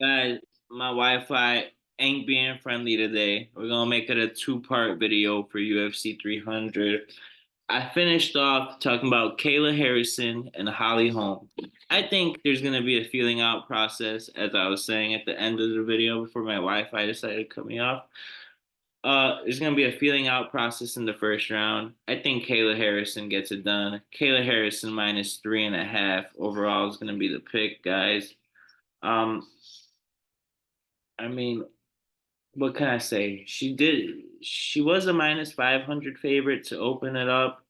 Guys, my Wi-Fi ain't being friendly today. We're gonna make it a two-part video for UFC 300. I finished off talking about Kayla Harrison and Holly Holm. I think there's gonna be a feeling out process, as I was saying at the end of the video before my Wi-Fi decided to cut me off. There's gonna be a feeling out process in the first round. I think Kayla Harrison gets it done. Kayla Harrison minus 3.5 overall is gonna be the pick, guys. Um, I mean, what can I say? She was a minus 500 favorite to open it up.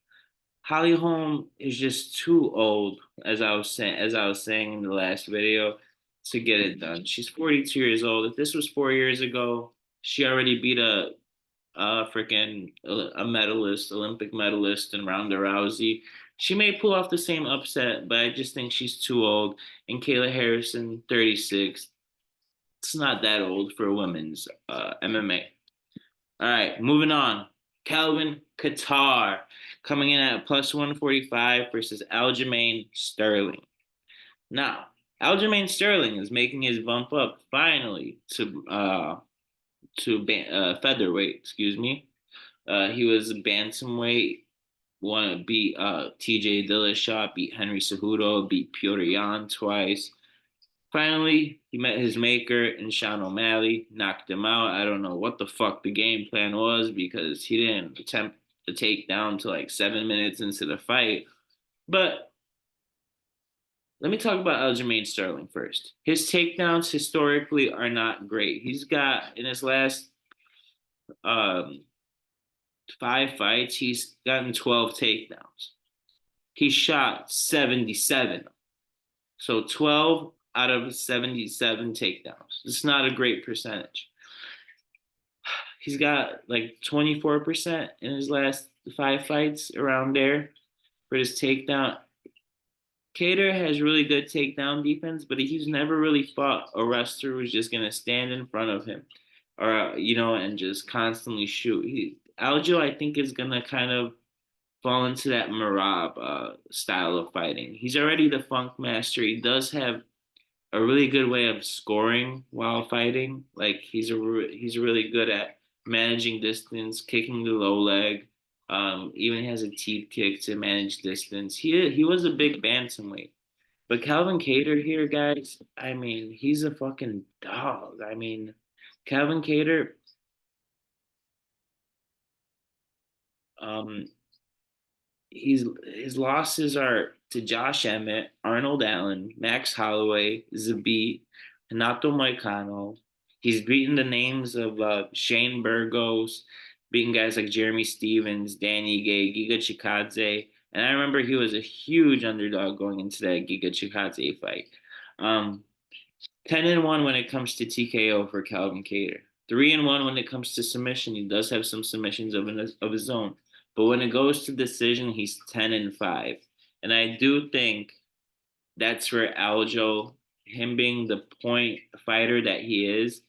Holly Holm is just too old, as I was saying in the last video, to get it done. She's 42 years old. If this was 4 years ago, she already beat a freaking a medalist, Olympic medalist, in Ronda Rousey. She may pull off the same upset, but I just think she's too old. And Kayla Harrison, 36, it's not that old for women's MMA. All right, moving on. Calvin Qatar coming in at plus 145 versus Aljamain Sterling. Now, Aljamain Sterling is making his bump up finally to featherweight. Excuse me. He was bantamweight. Beat T.J. Dillashaw, beat Henry Cejudo, beat Piotr Jan twice. Finally, he met his maker in Sean O'Malley, knocked him out. I don't know what the fuck the game plan was because he didn't attempt the takedown to like 7 minutes into the fight. But let me talk about Aljamain Sterling first. His takedowns historically are not great. He's got in his last um, 5 fights, he's gotten 12 takedowns. He shot 77. So 12 out of 77 takedowns. It's not a great percentage. He's got like 24% in his last 5 fights around there for his takedown. Cater has really good takedown defense, but he's never really fought a wrestler who's just gonna stand in front of him, or and just constantly shoot. Aljo, I think, is gonna kind of fall into that Marab style of fighting. He's already the Funk Master. He does have a really good way of scoring while fighting. Like he's really good at managing distance, kicking the low leg. Even has a teeth kick to manage distance. He was a big bantamweight, but Calvin Cater here, guys. I mean, he's a fucking dog. I mean, Calvin Cater. Um, his losses are to Josh Emmett, Arnold Allen, Max Holloway, Zabit, Renato Moicano. He's beaten the names of Shane Burgos, beating guys like Jeremy Stevens, Danny Gay, Giga Chikadze. And I remember he was a huge underdog going into that Giga Chikadze fight. Um, 10-1 when it comes to TKO for Calvin Cater. 3-1 when it comes to submission. He does have some submissions of his own. But when it goes to decision, he's 10-5. And I do think that's where Aljo, him being the point fighter that he is,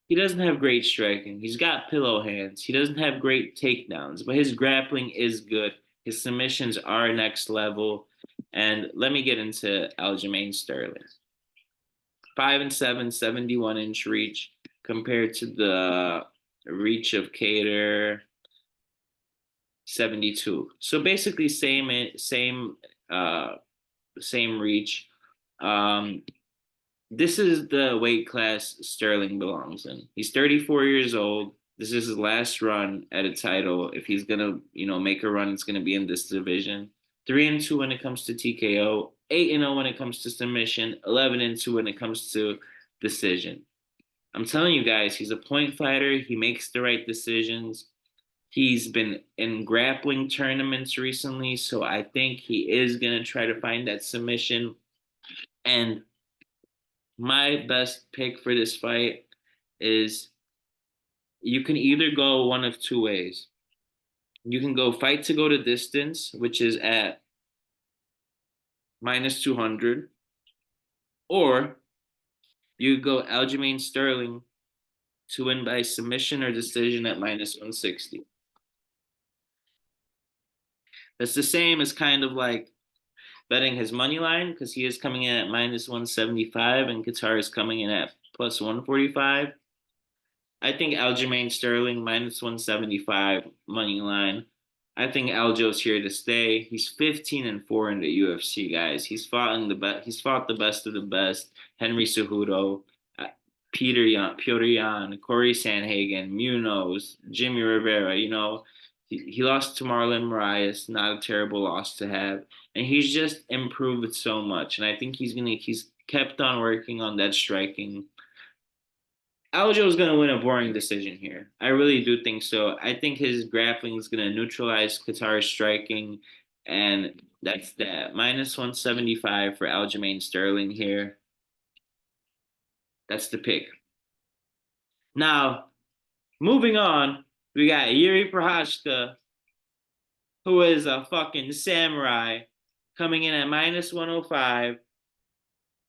he doesn't have great striking. He's got pillow hands. He doesn't have great takedowns, but his grappling is good. His submissions are next level. And let me get into Aljamain Sterling. 5-7, 71-inch reach compared to the reach of Cater 72. So basically same reach. Um, this is the weight class Sterling belongs in. He's 34 years old. This is his last run at a title. If he's gonna, make a run, it's gonna be in this division. 3-2 when it comes to TKO, 8-0 when it comes to submission, 11-2 when it comes to decision. I'm telling you guys, he's a point fighter. He makes the right decisions. He's been in grappling tournaments recently, so I think he is going to try to find that submission. And my best pick for this fight is you can either go one of two ways. You can go fight to go to distance, which is at minus 200, or you go Aljamain Sterling to win by submission or decision at minus 160. That's the same as kind of like betting his money line because he is coming in at minus 175 and Qatar is coming in at plus 145. I think Aljamain Sterling minus 175 money line. I think Aljo's here to stay. He's 15-4 in the UFC, guys. He's fought the best of the best. Henry Cejudo, uh, Peter Yan, Corey Sanhagen, Munoz, Jimmy Rivera. He lost to Marlon Moraes. Not a terrible loss to have, and he's just improved so much. And I think he's kept on working on that striking. Aljo is going to win a boring decision here. I really do think so. I think his grappling is going to neutralize Qatar's striking, and that's that. Minus 175 for Aljamain Sterling here. That's the pick. Now, moving on, we got Yuri Prohashka, who is a fucking samurai, coming in at minus 105,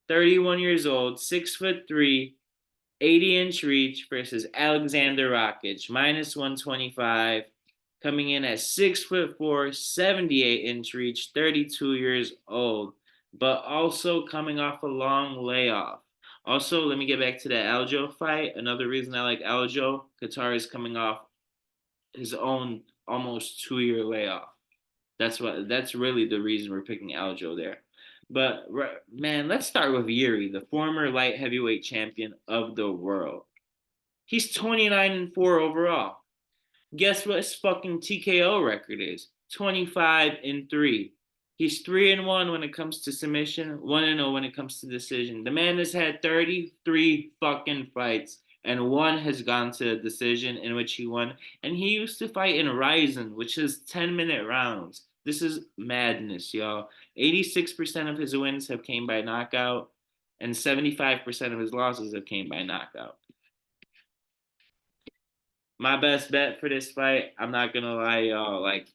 31 years old, 6'3", 80-inch reach versus Alexander Rakic, minus 125, coming in at 6'4", 78-inch reach, 32 years old, but also coming off a long layoff. Also, let me get back to that Aljo fight. Another reason I like Aljo, Qatar is coming off his own almost 2-year layoff. That's really the reason we're picking Aljo there. But man, let's start with Yuri, the former light heavyweight champion of the world. He's 29-4 overall. Guess what his fucking TKO record is? 25-3. He's 3-1 when it comes to submission, 1-0 when it comes to decision. The man has had 33 fucking fights, and one has gone to a decision in which he won. And he used to fight in Ryzen, which is 10-minute rounds. This is madness, y'all. 86% of his wins have came by knockout, and 75% of his losses have came by knockout. My best bet for this fight, I'm not gonna lie, y'all. Like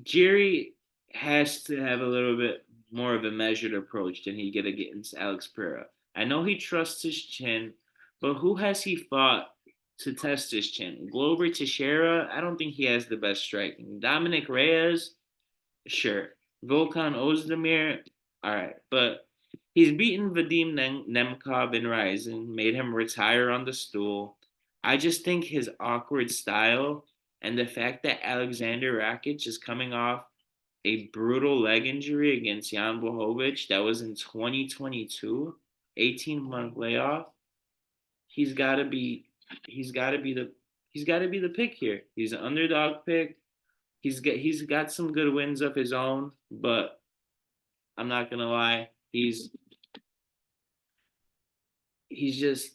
Jerry has to have a little bit more of a measured approach than he get against Alex Pereira. I know he trusts his chin, but who has he fought to test his chin? Glover Teixeira, I don't think he has the best striking. Dominic Reyes, sure. Volkan Ozdemir, all right, but he's beaten Vadim Nemkov in Ryzen, made him retire on the stool. I just think his awkward style and the fact that Alexander Rakic is coming off a brutal leg injury against Jan Blachowicz that was in 2022, 18-month layoff. He's got to be he's got to be the he's got to be the pick here. He's an underdog pick. He's got some good wins of his own, but I'm not gonna lie, he's just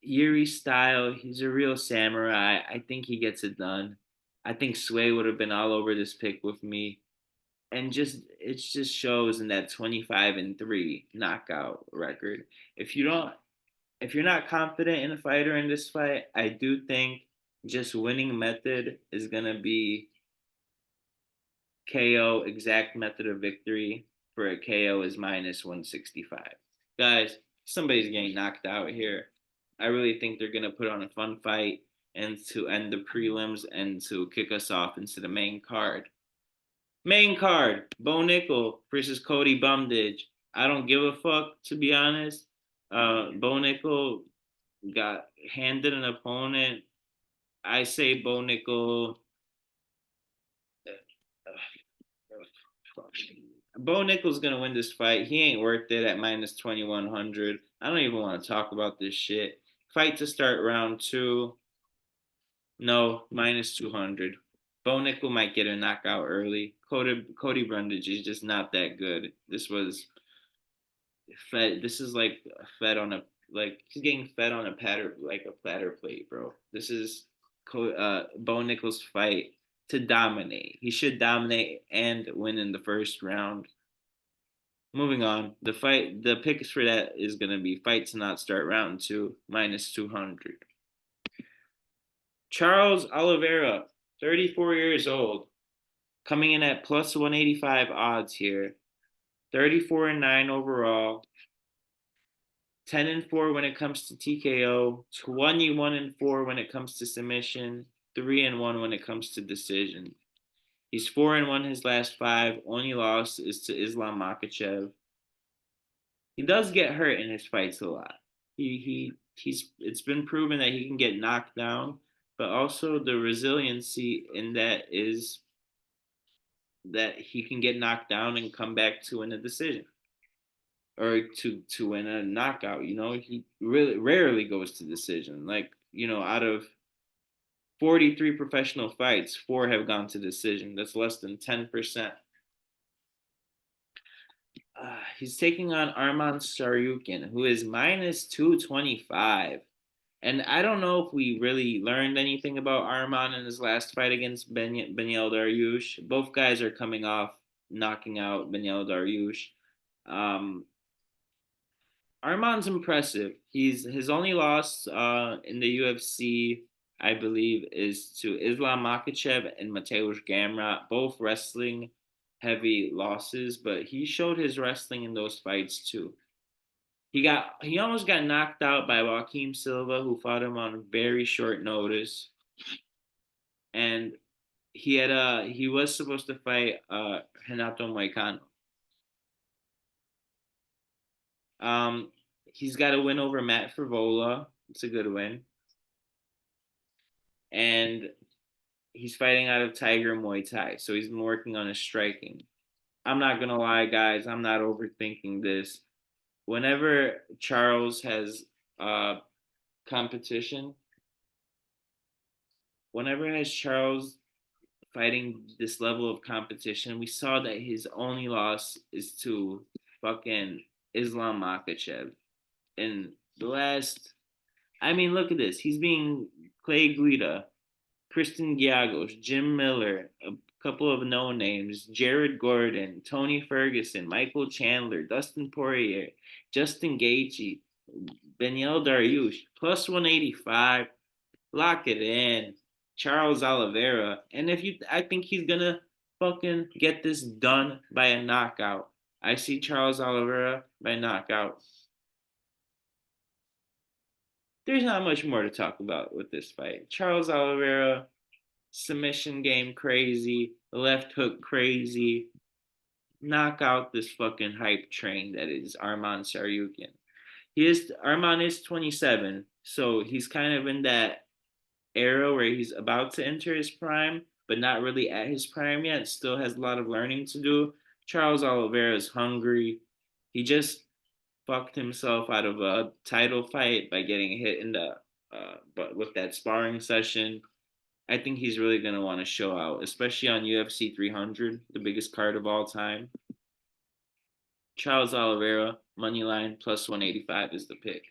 Yuri style. He's a real samurai. I think he gets it done. I think Sway would have been all over this pick with me, and it just shows in that 25-3 knockout record. If you don't, if you're not confident in a fighter in this fight, I do think just winning method is gonna be KO. Exact method of victory for a KO is minus 165. Guys, somebody's getting knocked out here. I really think they're going to put on a fun fight and to end the prelims and to kick us off into the main card. Main card, Bo Nickel versus Cody Bumdidge. I don't give a fuck, to be honest. Bo Nickel got handed an opponent. I say Bo Nickel. Bo Nickel's gonna win this fight. He ain't worth it at minus 2100. I don't even want to talk about this shit. Fight to start round two. No, minus 200. Bo Nickel might get a knockout early. Cody Brundage is just not that good. This was fed. This is like fed on a he's getting fed on a platter plate, bro. This is Bo Nickel's fight to dominate. He should dominate and win in the first round. Moving on, the picks for that is gonna be fight to not start round two, minus 200. Charles Oliveira, 34 years old, coming in at plus 185 odds here. 34-9 overall. 10-4 when it comes to TKO. 21-4 when it comes to submission. 3-1 when it comes to decision. He's 4-1 his last five. Only loss is to Islam Makhachev. He does get hurt in his fights a lot. He's it's been proven that he can get knocked down, but also the resiliency in that is that he can get knocked down and come back to win a decision or to win a knockout. He really rarely goes to decision. Like, out of 43 professional fights, four have gone to decision. That's less than 10%. He's taking on Arman Saryukin, who is minus 225. And I don't know if we really learned anything about Arman in his last fight against Benyel Dariush. Both guys are coming off knocking out Benyel Dariush. Um, Arman's impressive. He's his only loss in the UFC, I believe, is to Islam Makhachev and Mateusz Gamrot, both wrestling heavy losses, but he showed his wrestling in those fights too. He almost got knocked out by Joaquim Silva, who fought him on very short notice, and he was supposed to fight Renato Moicano. Um, he's got a win over Matt Frivola. It's a good win, and he's fighting out of Tiger Muay Thai, so he's been working on his striking. I'm not gonna lie, guys. I'm not overthinking this. Whenever Charles has competition, whenever has Charles fighting this level of competition, we saw that his only loss is to fucking Islam Makhachev. In the last, I mean, look at this. He's being Clay Guida, Kristen Giagos, Jim Miller, a couple of no names, Jared Gordon, Tony Ferguson, Michael Chandler, Dustin Poirier, Justin Gaethje, Benyel Dariush, plus 185. Lock it in. Charles Oliveira. And I think he's gonna fucking get this done by a knockout. I see Charles Oliveira by knockout. There's not much more to talk about with this fight. Charles Oliveira, submission game crazy, left hook crazy. Knock out this fucking hype train that is Arman Saryukin. Arman is 27, so he's kind of in that era where he's about to enter his prime, but not really at his prime yet. Still has a lot of learning to do. Charles Oliveira is hungry. He just fucked himself out of a title fight by getting hit in the but with that sparring session. I think he's really gonna want to show out, especially on UFC 300, the biggest card of all time. Charles Oliveira money line plus 185 is the pick.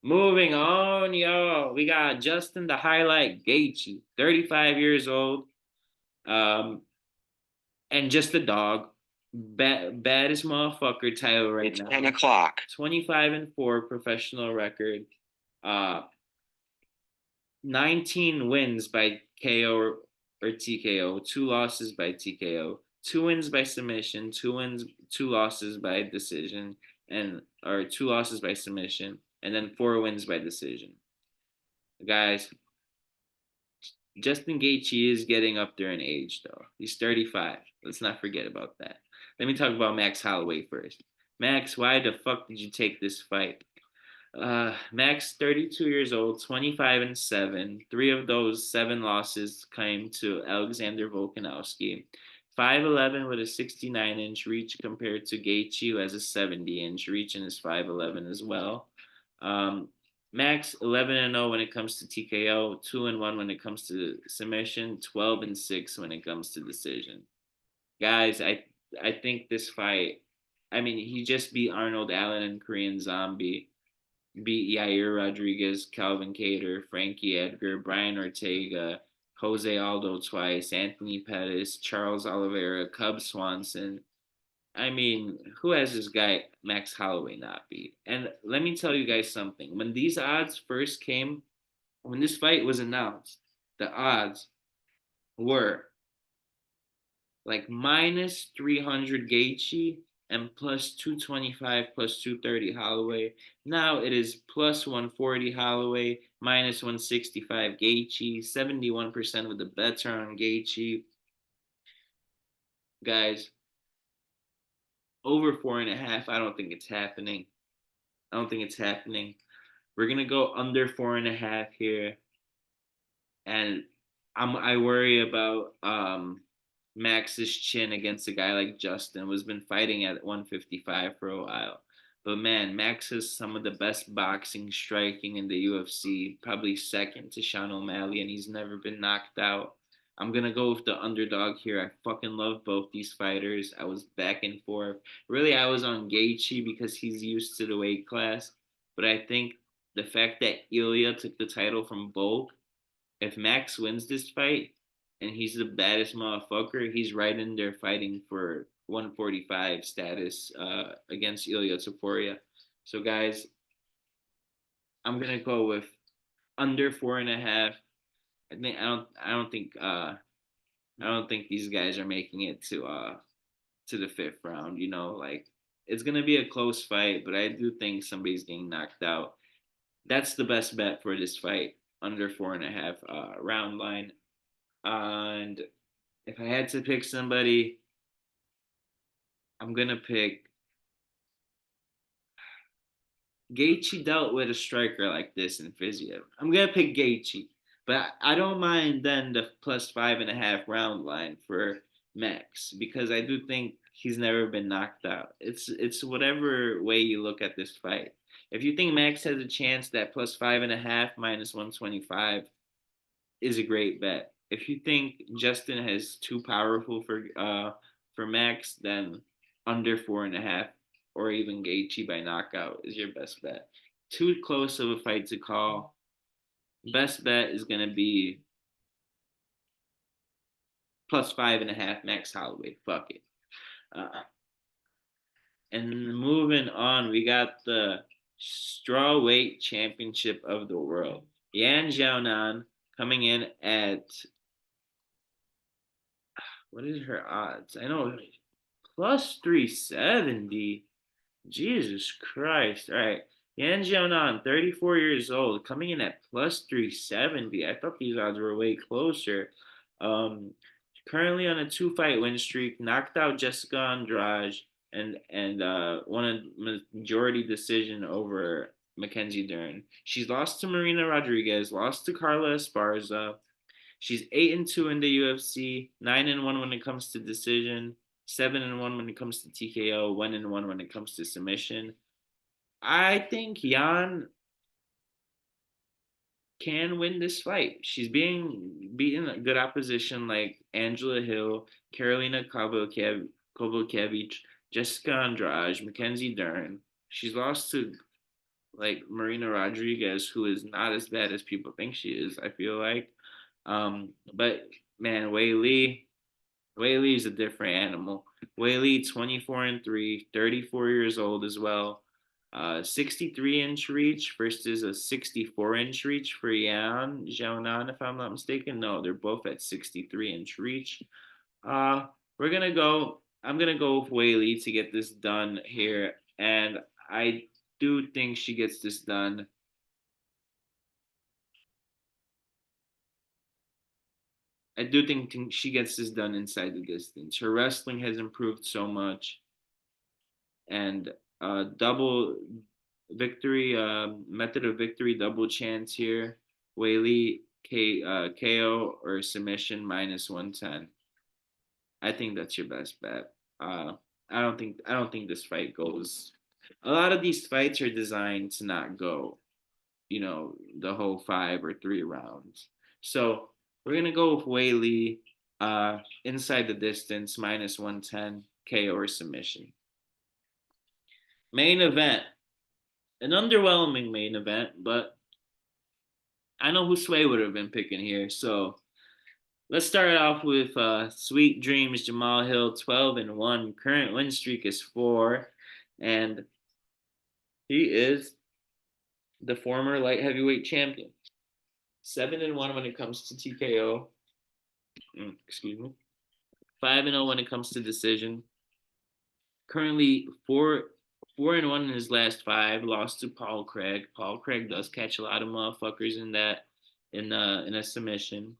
Moving on, yo, we got Justin the Highlight Gaethje, 35 years old, um, and just a dog. Baddest motherfucker title right it's now. 10 o'clock. 25-4 professional record. Uh, 19 wins by KO or TKO, 2 losses by TKO, 2 wins by submission, 2 losses by decision, and or 2 losses by submission, and then 4 wins by decision. Guys, Justin Gaethje is getting up there in age, though. He's 35. Let's not forget about that. Let me talk about Max Holloway first. Max, why the fuck did you take this fight? Max, 32 years old, 25-7. 3 of those 7 losses came to Alexander Volkanovski. 5'11" with a 69-inch reach compared to Gaethje, who has a 70-inch reach and is 5'11" as well. Max 11-0 when it comes to TKO, 2-1 when it comes to submission, 12-6 when it comes to decision. Guys, I think this fight. I mean, he just beat Arnold Allen and Korean Zombie, beat Yair Rodriguez, Calvin Kattar, Frankie Edgar, Brian Ortega, Jose Aldo twice, Anthony Pettis, Charles Oliveira, Cub Swanson. I mean, who has this guy Max Holloway not beat? And let me tell you guys something. When these odds first came, when this fight was announced, the odds were like minus 300 Gaethje and plus 225 plus 230 Holloway. Now it is plus 140 Holloway, minus 165 Gaethje. 71% of the bets are on Gaethje. Guys, over 4.5. I don't think it's happening. I don't think it's happening. We're gonna go under 4.5 here, and I worry about Max's chin against a guy like Justin, who's been fighting at 155 for a while. But man, Max has some of the best boxing, striking in the UFC, probably second to Sean O'Malley, and he's never been knocked out. I'm gonna go with the underdog here. I fucking love both these fighters. I was back and forth. Really, I was on Gaethje because he's used to the weight class, but I think the fact that Ilya took the title from Volk, if Max wins this fight and he's the baddest motherfucker, he's right in there fighting for 145 status against Ilya Taporia. So guys, I'm gonna go with under 4.5. I don't think these guys are making it to the fifth round. You know, like it's gonna be a close fight, but I do think somebody's getting knocked out. That's the best bet for this fight, under 4.5 round line. And if I had to pick somebody, I'm gonna pick Gaethje. Dealt with a striker like this in Physio. I'm gonna pick Gaethje, but I don't mind then the plus 5.5 round line for Max because I do think he's never been knocked out. It's whatever way you look at this fight. If you think Max has a chance, that plus 5.5 minus 125 is a great bet. If you think Justin has too powerful for Max, then under 4.5 or even Gaethje by knockout is your best bet. Too close of a fight to call. Best bet is gonna be plus 5.5 Max Holloway. Fuck it. Uh, and moving on, we got the strawweight championship of the world. Yan Xiaonan coming in at, what is her odds? I know plus 370. Jesus Christ. All right. Yan Jianan, 34 years old, coming in at plus 370. I thought these odds were way closer. Um, Currently on a two-fight win streak, knocked out Jessica Andrade and won a majority decision over Mackenzie Dern. She's lost to Marina Rodriguez, lost to Carla Esparza. She's 8-2 in the UFC, 9-1 when it comes to decision, 7-1 when it comes to TKO, 1-1 when it comes to submission. I think Jan can win this fight. She's being beaten a good opposition like Angela Hill, Karolina Kovalkiewicz, Jessica Andrade, Mackenzie Dern. She's lost to like Marina Rodriguez, who is not as bad as people think she is. I feel like, but man, Wei Li is a different animal. Wei Li, 24-3, 34 years old as well. 63-inch reach versus a 64-inch reach for Yan Xiaonan, if I'm not mistaken. No, they're both at 63-inch reach. Uh, we're gonna go. I'm gonna go with Wei Li to get this done here, and I do think she gets this done. I do think she gets this done inside the distance. Her wrestling has improved so much, and double victory, method of victory, double chance here. Whaley KO or submission minus 110. I think that's your best bet. I don't think this fight goes. A lot of these fights are designed to not go, you know, the whole 5 or 3 rounds. So we're gonna go with Whaley inside the distance minus 110 KO or submission. Main event, an underwhelming main event, but I know who Sway would have been picking here. So let's start off with Sweet Dreams Jamal Hill, 12-1. Current win streak is 4, and he is the former light heavyweight champion. 7-1 when it comes to TKO. Excuse me. 5-0 when it comes to decision. Currently 4-1 in his last 5. Lost to Paul Craig. Paul Craig does catch a lot of motherfuckers in that in a submission.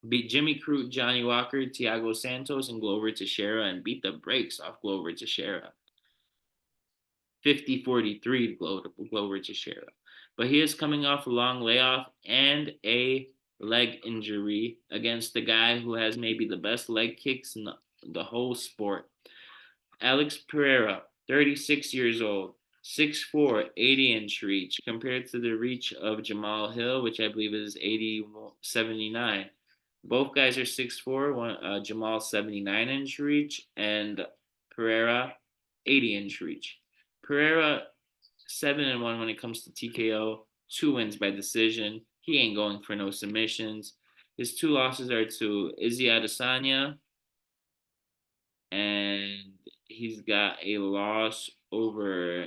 beat Jimmy Crute, Johnny Walker, Thiago Santos, and Glover Teixeira, and beat the brakes off Glover Teixeira. 50-43 Glover Teixeira. But he is coming off a long layoff and a leg injury against the guy who has maybe the best leg kicks in the whole sport. Alex Pereira, 36 years old, 6'4", 80-inch reach, compared to the reach of Jamal Hill, which I believe is 80, 79. Both guys are 6'4", Jamal 79-inch reach, and Pereira 80-inch reach. Pereira 7-1 when it comes to TKO, 2 wins by decision. He ain't going for no submissions. His two losses are to Izzy Adesanya, and he's got a loss over.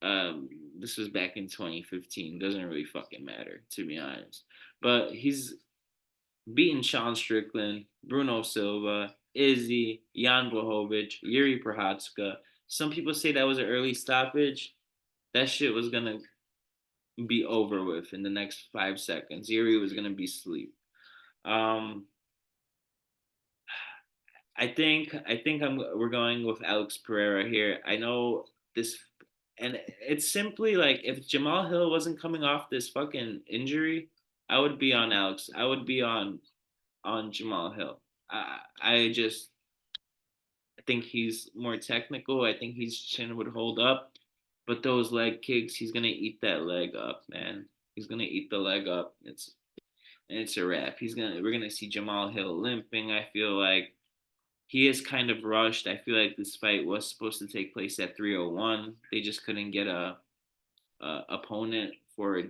Um, this was back in 2015. Doesn't really fucking matter, to be honest. But he's beaten Sean Strickland, Bruno Silva, Izzy, Jan Blachowicz, Yuri Prochazka. Some people say that was an early stoppage. That shit was gonna be over with in the next 5 seconds. Yuri was gonna be asleep. Um, I think we're going with Alex Pereira here. I know this, and it's simply like if Jamal Hill wasn't coming off this fucking injury, I would be on Alex. I would be on Jamal Hill. I just I think he's more technical. I think his chin would hold up, but those leg kicks, he's gonna eat that leg up, man. He's gonna eat the leg up. It's a wrap. We're gonna see Jamal Hill limping. I feel like he is kind of rushed. I feel like this fight was supposed to take place at 301. They just couldn't get a opponent for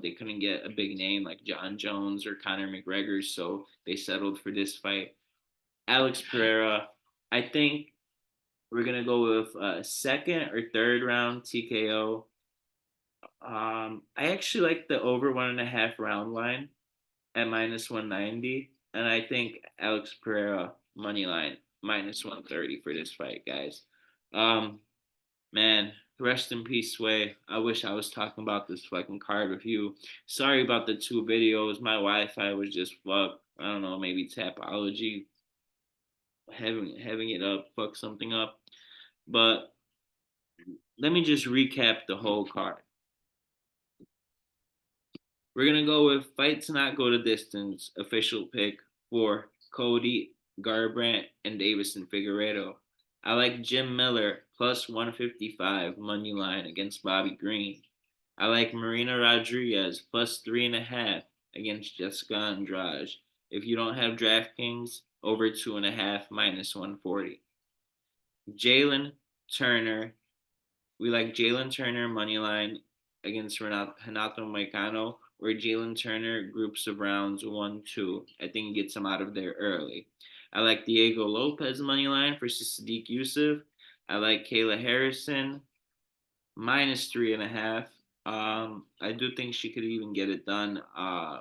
they couldn't get a big name like John Jones or Conor McGregor, so they settled for this fight. Alex Pereira, I think we're gonna go with second or third round TKO. I actually like the over 1.5 round line at -190, and I think Alex Pereira money line -130 for this fight, guys. Um, man, rest in peace, Sway. I wish I was talking about this fucking card with you. Sorry about the two videos. My Wi-Fi was just fucked. I don't know, maybe Tapology having it up, fuck something up. But let me just recap the whole card. We're gonna go with fight to not go the distance. Official pick for Cody Garbrandt and Davison Figueredo. I like Jim Miller plus 155 money line against Bobby Green. I like Marina Rodriguez plus 3.5 against Jessica Andrade. If you don't have DraftKings, over 2.5 -140. Jalen Turner, we like Jalen Turner money line against Renato Moicano, where Jalen Turner groups of rounds 1-2. I think gets him out of there early. I like Diego Lopez money line for Sadiq Yusuf. I like Kayla Harrison -3.5. I do think she could even get it done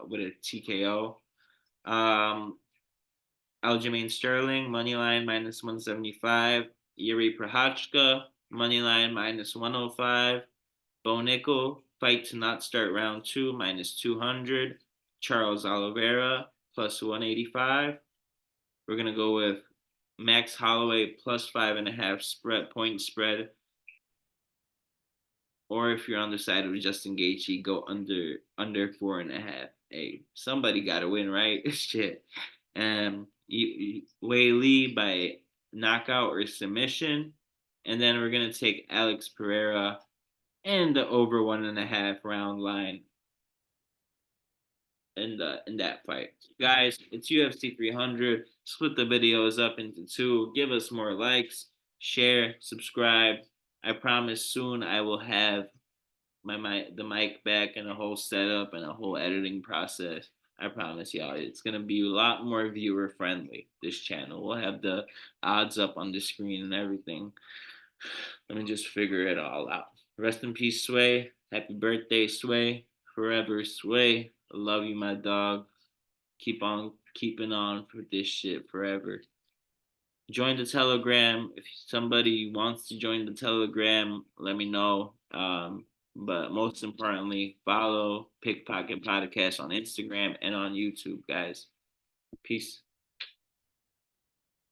with a TKO. Aljamain Sterling moneyline -175. Yuri Prochazka moneyline -105. Bo Nickel fight to not start round two -200. Charles Oliveira plus 185. We're gonna go with Max Holloway plus 5.5 spread. Or if you're on the side of Justin Gaethje, go under 4.5. Hey, somebody got to win, right? Shit. Wei Lee by knockout or submission, and then we're gonna take Alex Pereira and the over 1.5 round line in that fight. Guys, it's UFC 300. Split the videos up into two. Give us more likes, share, subscribe. I promise soon I will have the mic back and a whole setup and a whole editing process. I promise y'all, it's gonna be a lot more viewer friendly. This channel, we'll have the odds up on the screen and everything. Let me just figure it all out. Rest in peace, Sway. Happy birthday, Sway. Forever, Sway. I love you, my dog. Keep on keeping on for this shit forever. Join the Telegram. If somebody wants to join the Telegram, let me know. But most importantly, follow Pickpocket Podcast on Instagram and on YouTube, guys. Peace.